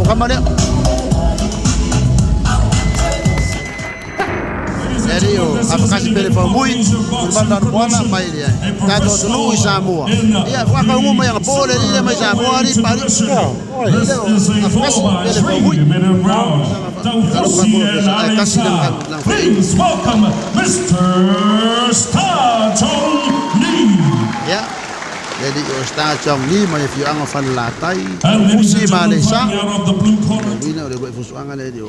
kamane. Jadi Afakasi Faumui Banda Buana mai dia. Tato tulu Samoa. Ia waka ngoma yang pole dia mai Samoa ni pari. Afakasi Faumui. Please welcome Mr. Star Chong Lee. Ya. Jadi Star Chong Lee mai fiu anga fan latai. Fusi Malaysia. Wina ole buat fusu anga dia.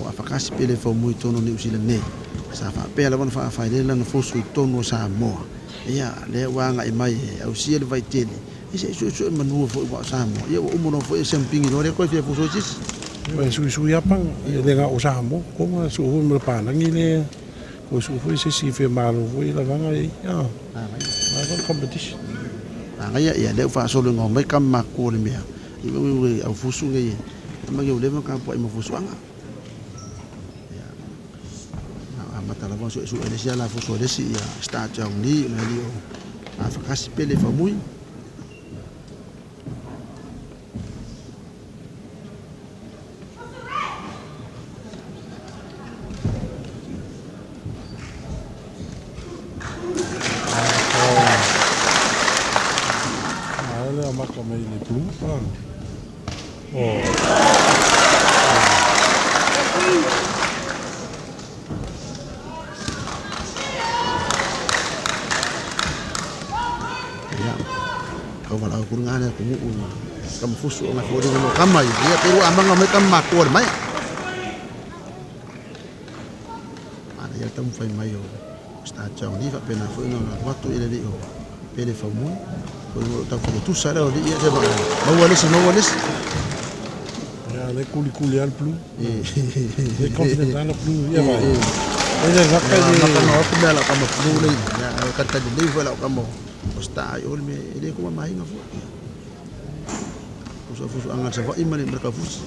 Afakasi Faumui tono ni usila ne. Sa fa pe la bon fa fa le lan fo su tono Samoa ia le wanga i mai au sia le vai tele ise su manu fo wa Samoa ia o mo no fo semping no le ko fe fo so sis su ya pang le ga o Samoa ko ma su ho mo pa na ngi le ko su fo ise si fe malu fo la wanga ia ma kon competition ia le fa so le ngom mai kam ma ko le mea i au fo su ngi ma yo le ma ka po mo fo su anga matala bon su ele sia la fo so le si ya Star Chong Lee le li o Afakasi Faumui le maka mai le plu wala ko nga na kumu kam fusu nga ko rin mo kamay dia pero amang may kam makor may ana ya tam fay mayo Star Chong Lee fa pena fo no watu ile li o Faumui ko mo ta ko tu sala o dia de ba walis ya le kuli al plu le confident al plu ya ba ele va ka ni no ko bela kam plu le ya ka ta de le wala kam Star ol me ele ko mai nga fo fusu angan sa fa imane mereka fusi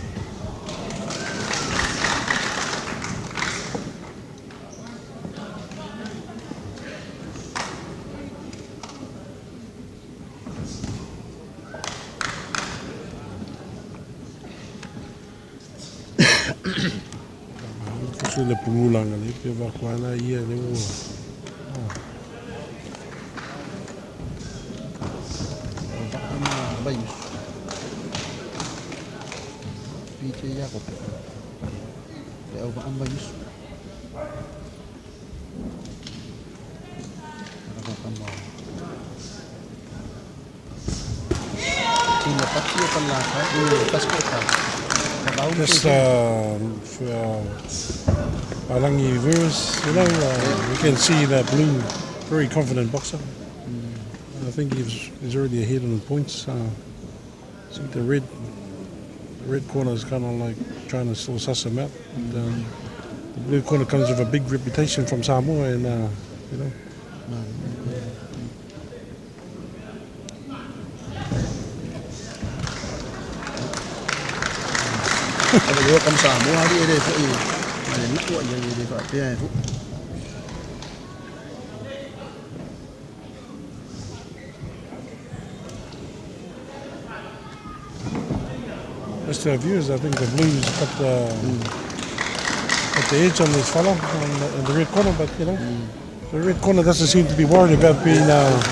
fusu le pulang ali pe va kwana ia le mo ya ko le au ba amba yus ara ba mo tinha patio pala ka pas ko ka just Palangi verse, you can see that Blue, very confident boxer. I think he's already ahead on the points. I think the red corner is kind of like trying to still suss him out. The blue corner comes with a big reputation from Samoa, and Just to our viewers, I think the Blues got the edge on this fella in the red corner, but the red corner doesn't seem to be worried about being. That's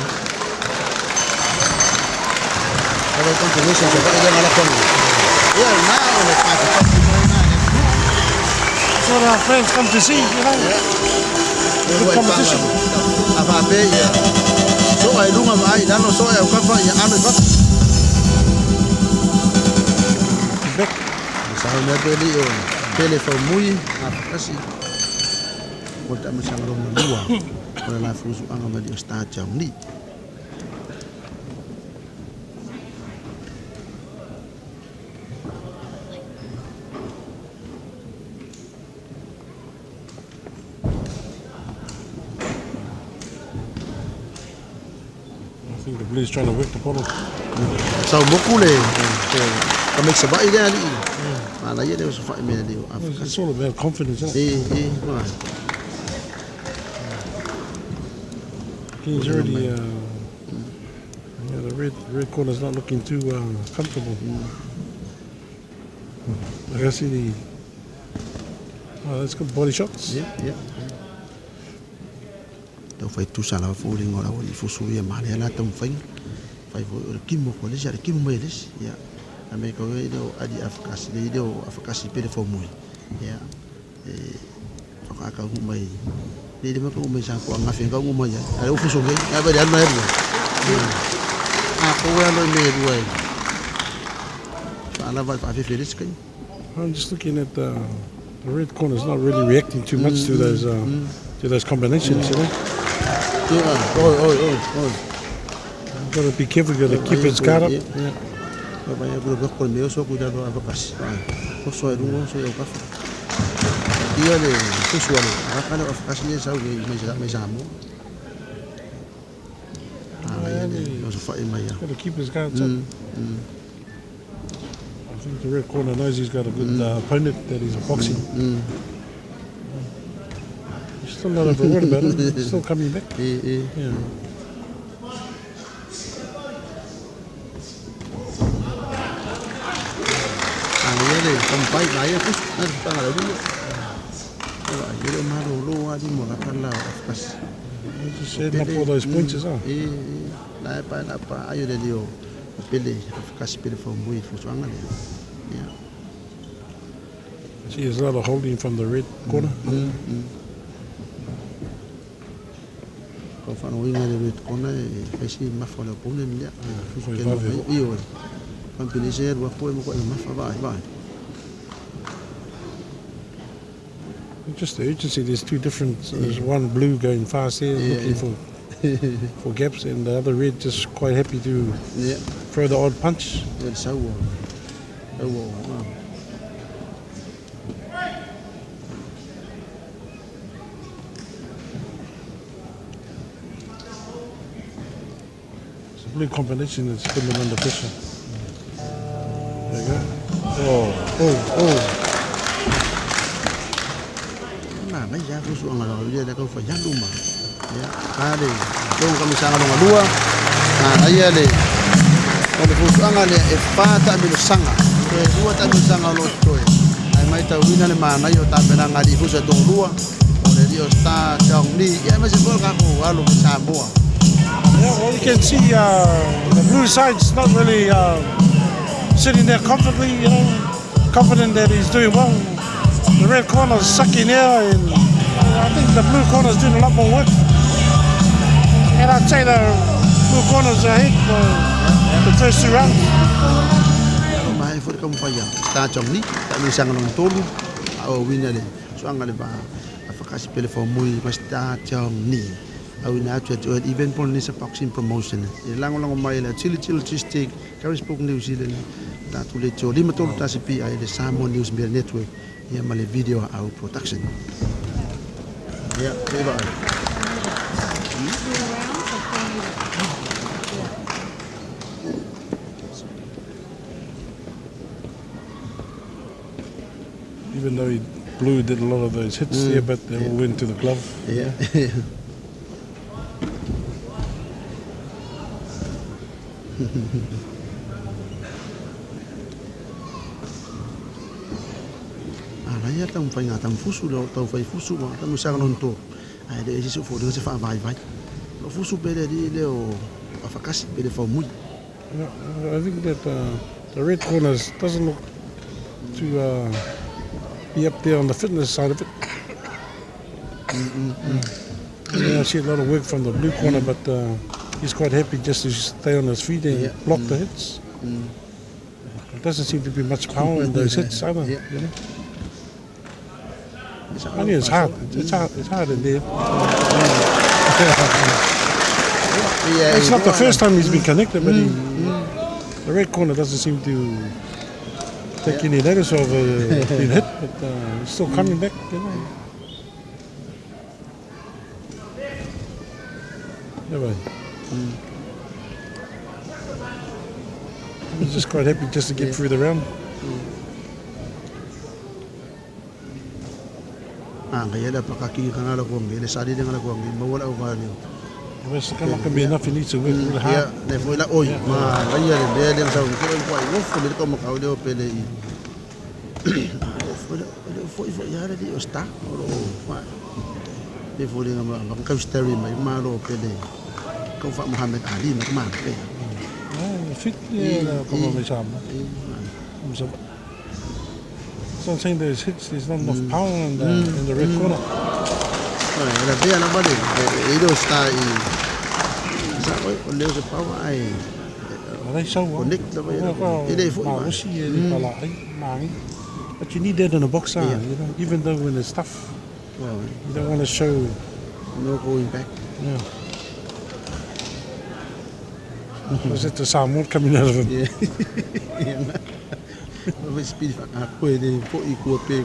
what our friends come to see, Good competition. Faumui, Afakasi. Kota macam orang dua, kalau la fusu angam dia Star Chong Lee. I think the Blues trying to whip the bottle. Sao mokule, kami sebab ini ali. Malah dia harus fight me dia. It's all about confidence, isn't it? He's already, the red corner's not looking too comfortable. I can see the. Oh, that's good body shots. Yeah. Tau fai tusa la fu ringo la wali fusu ia male la tam fai. Fai vo kimo ko lesi kimo mai lesi. Ya. Ame ko we do adi Afakasi le do Afakasi pele Faumui. Ya. Whakaaka umai. Ni de mako umai sa ko anga fenga umai ya. Ai fusu ngai. Ya ba dan mai. Ko we lo me duai. Ala va fa felis kai. I'm just looking at the red corner is not really reacting too much to those combinations, you know. I've got to be careful, got to keep his guard up. Yeah. Banyak guru berkol meso kuda do Afakasi. Ko so rungo so yo kafa. Dia le visual. Akana Afakasi ni sa me jamu. No so fa mai. Got to keep his guards up. I think the red corner knows he's got a good opponent that he's boxing. He's still not overworried about it. He's still coming back. Yeah. Sampai saya tu, tanggal dulu. Jadi malu lu ada mulakan lah Afakasi. Just setting up all those points as well. Apa ayo dia pilih Afakasi pilih Faumui fusuangan dia. Yeah. See, there's a lot of holding from the red corner. Kau fan winga the red corner, kasi mafola punen dia. Iyo. Kan pilih saya dua poin muka mafa bye. Just the urgency, there's two different, there's one blue going fast there looking for gaps, and the other red just quite happy to throw the odd punch. Yeah, so it's a blue combination that's putting them under pressure. There you go. Oh. Mai ya fusuangan lo dia kau fa jalu ma. Ya, kade. Dong kami sangat dua. Aya le. Kalau fusuangan le efata bil sanga. Dua ta bil sanga lo toe. Ai mai ta wina le mana yo ta pena ngadi fusa dong dua. Ore dio sta jong ni. Ya masih gol ka ko alu Samoa. Yeah, well you can see the blue side's not really sitting there comfortably, you know, confident that he's doing well. The red corner's sucking air, and I think the blue corner's doing a lot more work. And I'd say the blue corner's ahead for the first two rounds. Mai for kamu faya. Ta jong ni, ta mi sang nong tolu. Au wina le. Suanga le ba. Afakasi pele Faumui mas ta jong ni. Au na tu event pon ni sa boxing promotion. Lang mai la chill cheesesteak. Kau spoke New Zealand. Ta tu le jo 5 tolu ta sipi ai le Samoa News Media Network. Ya male video au production. Ya, coba. Even though Blue did a lot of those hits there, but they all went to the glove. Yeah. Ya tam fai ngatam fusu lo tau fai fusu ma tam sang nonto ai de isi fo de se fa vai lo fusu pele di leo Afakasi pele Faumui. I think that the red corners doesn't look to be up there on the fitness side of it. I see a lot of work from the blue corner, but he's quite happy just to stay on his feet and block the hits. There doesn't seem to be much power in those hits either. You know? I mean, it's hard. It's hard in there. It's not the first time he's been connected, but the red corner doesn't seem to take any notice of being hit, but he's still coming back, you know. Anyway. He's just quite happy just to get through the round. Kaya la pakaki ka nga lakwang ile sadi nga lakwang mawala o value. It's not going to be enough. He needs to work really hard. Yeah, na foi la oi ma kaya le le sa ko ko ai no fo le ko makau de pele Foi ya di osta oro fa de foi nga ma ka story mai ma ro pele ko fa Muhammad Ali na ma pe fit como me chama. So I'm saying there's not enough power in the red corner. La vea la bale ido sta I sa o le se power ai They show connect la bale ide foi but you need that in a boxer, you know, even though when it's tough, you don't want to show no going back. Yeah. Was it the Samoan coming out of him? Yeah. But speed fa ka ko de fo I ko pe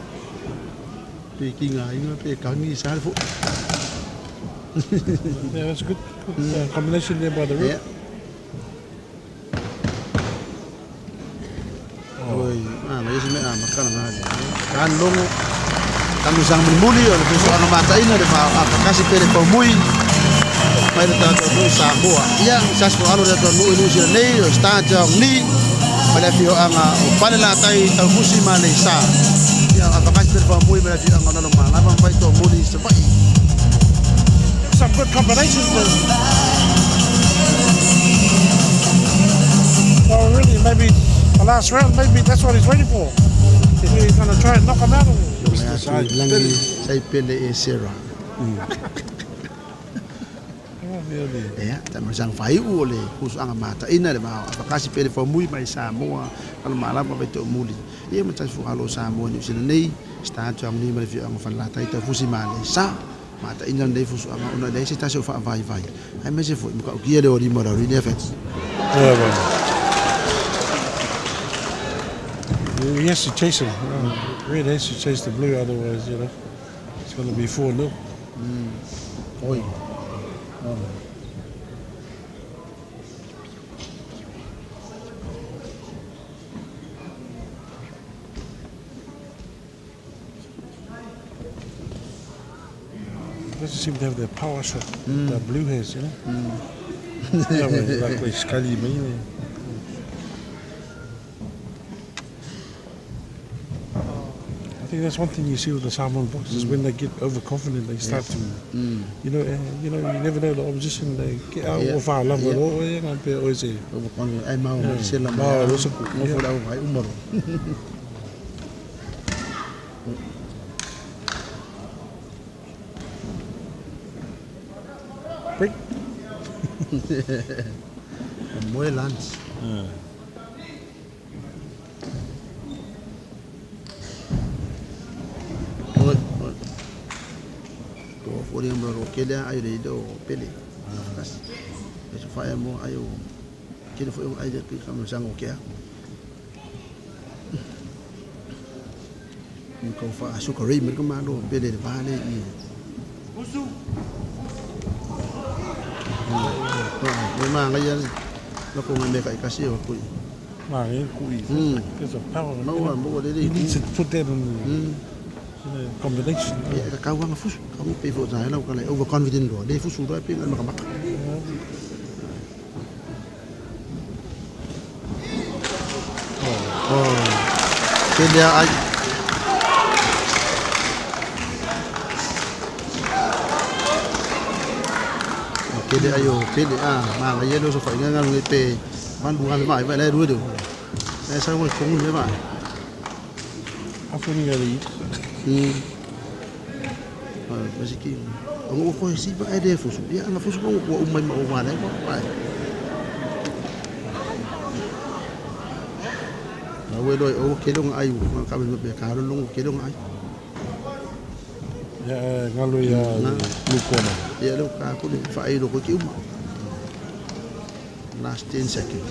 kinga ina pe kangi sa fo. Yeah, that's a good combination there by the rib. Oi, mas esse makan kan long kami sang muli o le soal mata ina de Afakasi Faumui mai de tato do Samoa ia sas ko alo de to no ilu sira nei o stadium ni pala fio anga o pala la tai tau fusi Malaysia ia Afakasi Faumui pala fio anga no mala ba pai to muli se pai Some good combinations there. Well, really, maybe the last round, maybe that's what he's waiting for. He's going to try and knock him out of it. Langi sai pele e sera. Ya, tama sang fai ole kus anga mata ina le ma Afakasi Faumui mai Samoa kalau malam pa beto muli. Ia macam fu halo Samoa ni sila nei start jam ni mai fi anga fala tai ta fusi Malaysia. Mata ina nei fusu anga una dei se ta so fa vai. Ai me se fu muka o kia le ori mora ri ne fet. Yeah, well. He has to chase him. Red has to chase the blue, otherwise, you know, it's going to be 4-0. Oi. Doesn't seem to have the power shot that blue has, you know. Yeah, well, like Scully, maybe. I think that's one thing you see with the Samoan boxers when they get overconfident, they start to, you never know the opposition. They get out of our love at all. You know, always say overconfident. Ai mau se la mau so mo fo dau vai umaro. Break. Muy lance. Ori ambro kele ai re do pele. Afakasi. Eso fai mo ayo. Kele foi ai de que kam sang o kia. Ni ko fa sukari mer ko ma do pele de vale ni. Usu. Memang aja lo ko me kai kasi o kui. There's a power. No one more He needs to put that in combination. Ya ka wang fusu. Kamu pe fo zai lo ka le overconfident do. De fusu do pe ngan makamak. Kele ai Kele ayo pele ma ga yelo so fa ngan ngai pe man bunga le mai vai le du. Ai sa mo kong le mai. After you eat. Basiki. Ang ko si ba ai de fusu. Ya na fusu ko umai ma o wale ko. Ai. Na we do o kelo ngai u ka be be ka lo kelo ngai. Ya ngalo ya lukona. Ya lo ka ko fa ai lo ko ki last 10 seconds.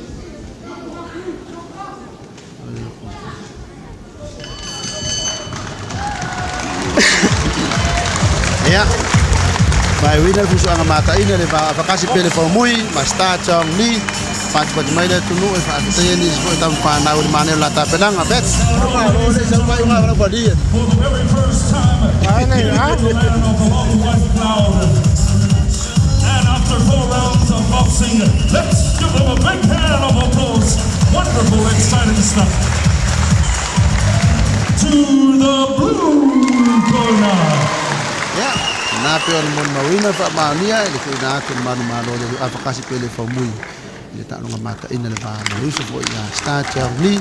Ya. Vai winner fusu anga mata ina le Afakasi Faumui masta chong ni pat pat mai le tunu e fa te ni so tam pa na ul mane la ta pelang a bet. And after 4 rounds of boxing, let's give them a big hand of applause. Wonderful, exciting stuff. blue corner. Ya, nape on mon mawina fa mania ile kuna atu manu le Afakasi Faumui. Ile ta longa mata ina le ba malusu fo ya start ni